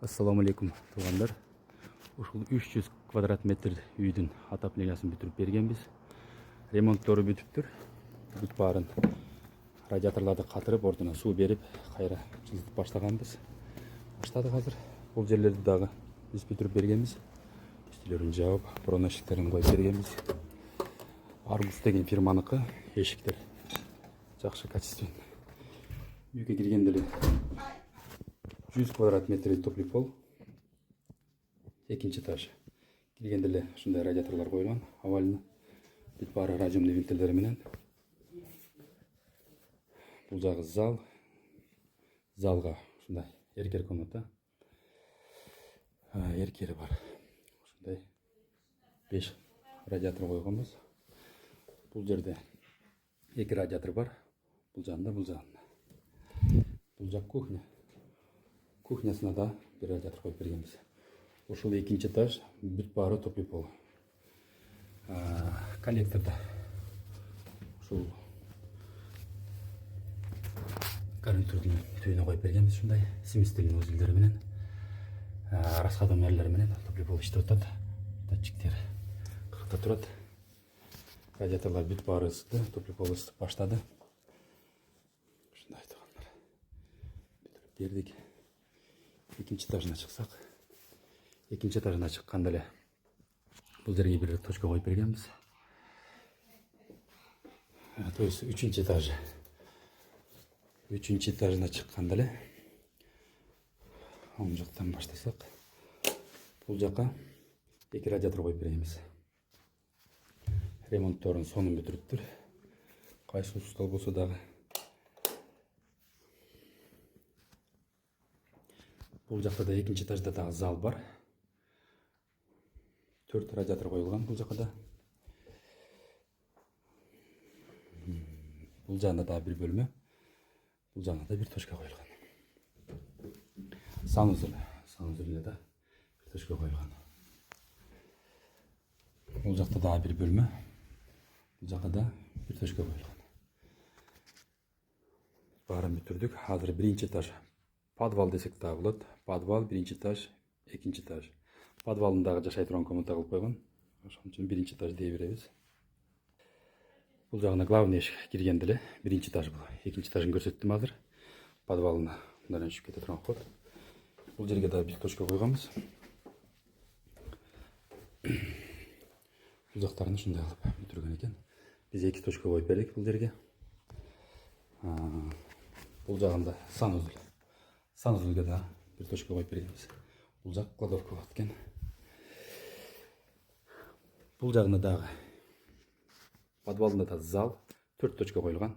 Ассаламу алейкум туғандар. Ушул 300 квадрат метр үйдүн отоплениясын бүтүрүп бергенбиз. Ремонттору бүтүптүр. Бүт баарын радиаторларды катырып, ордуна суу берип, кайра жылытып баштаганбыз. Баштадык азыр. Бул жерлерди дагы биз бүтүрүп бергенбиз. Үстүлөрүн жаап, броношиктерин коюп бергенбиз. Аргус деген фирманыкы эшиктер. Жакшы качественный. Үйгө киргенде эле 100 квадрат метр топлый пол. Экинчи этаж. Киргенде эле ушундай радиаторлор коюлган, овальный. Бүт баары радиомный вентилдери менен. Бул жагы зал. Залга ушундай эркер комната. Эркери бар. Ушундай 5 радиатор койгонбуз. Бул жерде 2 радиатор бар. Бул жагында, бул жагында. Бул жак кухня. Кухнясына да bir радиатор коюп бергенбиз. Ушул экинчи этаж бүт баары топлый пол. Коллекторда ушул гарнитурдун түйүнө коюп бергенбиз ушундай сместильный узелдери менен. Расходомерлери менен топлый пол иштеп атат. Датчиктер кыркта турат. Радиаторлар бүт баары ысытты, топлый пол ысытып баштады. Ушундай туугандар. Бүтүрүп бердик. Экинчи этажына чыксак. Экинчи этажына чыкканда эле бул жерге бир точка коюп бергенбиз. То есть үчүнчү этаж. Үчүнчү этажына чыкканда эле оң жактан баштасак, бул жака 2 радиатор коюп бергенбиз. Ремонтторун сонун бүтүрүптүр. Кайсы устал болсо дагы. Бул жакта да экинчи этажда дагы зал бар. 4 радиатор коюлган бул жакка да. Бул жагында да бир бөлмө. Бул жагында да бир точка коюлган. Санузелде да бир точка коюлган. Бул жакта да бир бөлмө. Бул жакка да бир точка коюлган. Баарын бүтүрдүк. Азыр биринчи этаж. Подвал десек дагы болот. Подвал, биринчи этаж, экинчи этаж. Подвалын дагы жашай турган комната кылып койгон. Ошон үчүн биринчи этаж дей беребиз. Бул жагына главный эшик киргенде эле биринчи этаж бул. Экинчи этажын көрсөттүм азыр. Подвалына мындан түшүп кете турган код. Бул жерге да бир точка койгонбуз. Бул жактарын ушундай кылып бүтүргөн экен. Биз 2 точка коюп бердик бул жерге. Бул жагында санузел. Санузелге да бир точка коюп бергенбиз. Бул жак кладовка болот экен. Бул жагында дагы подвалында да зал, 4 точка коюлган.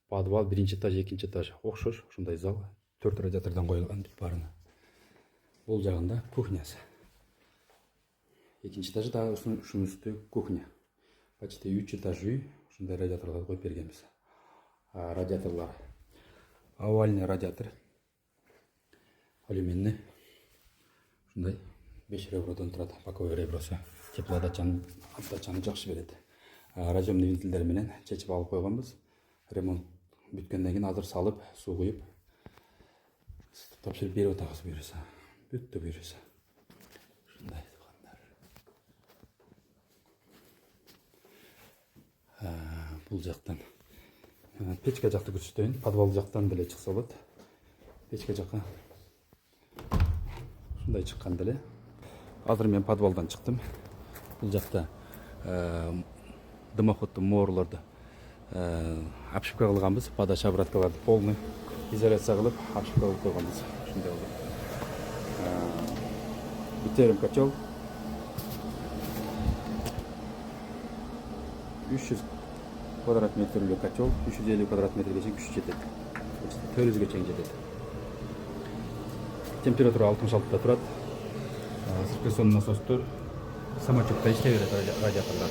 Подвал, биринчи этаж, экинчи этаж окшош, ушундай зал, 4 радиатордон коюлган бүт баарына. Бул жагында кухнясы. Экинчи этажы дагы ушунун үстү кухня. Почти 3 этаж үй, ушундай радиаторларды коюп бергенбиз. Радиаторлар овальный радиатор. Алюминий. Ушундай 5 ребродон турат. Боковой ребросу теплоотдачаны жакшы берет. Радиомный вентилдер менен чечип алып койгонбуз. Ремонт бүткөндөн кийин азыр салып, суу куюп тапшырып берип атабыз буюрса. Бүттү буюрса. Ушундай туугандар. Бул жактан печка жакты көрсөтөйүн. Подвал жактан деле чыкса болот. Печка жакка ушундай чыкканда эле. Азыр мен подвалдан чыктым. Бул жакта дымоходдун mooрлорду обшивка кылганбыз. Подача обраткаларды полный изоляция кылып обшивка кылып койгонбуз. Ушундай болду. Битерим котел. 300 квадрат метрлүү котел, 350 квадрат метрге чейин күч жетет. 400ге чейин жетет. Температура 66-та турат. Циркуляционный насостор самочокто иштей берет радиаторлар.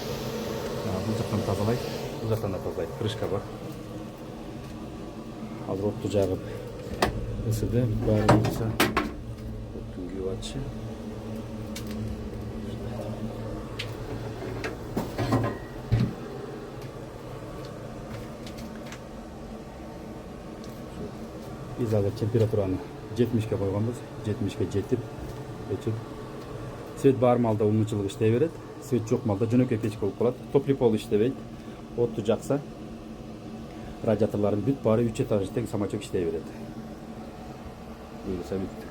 Бул жактан тазалайт, бул жактан да тазалайт. Крышка бар. Азыр отту жагып ысыды, баары болса оттун күйүп атышы. Biz hazır temperaturanı 70'e koyganбыз. 70'e жетип өчүп. Свет бар малда умунчулук иштей берет. Свет жок малда жөнөкөй печка болуп калат. Топливо пол иштебейт. Отту жакса радиаторлордун бүт баары 3 этажды тең самочок иштей берет. Буюрса бүттү.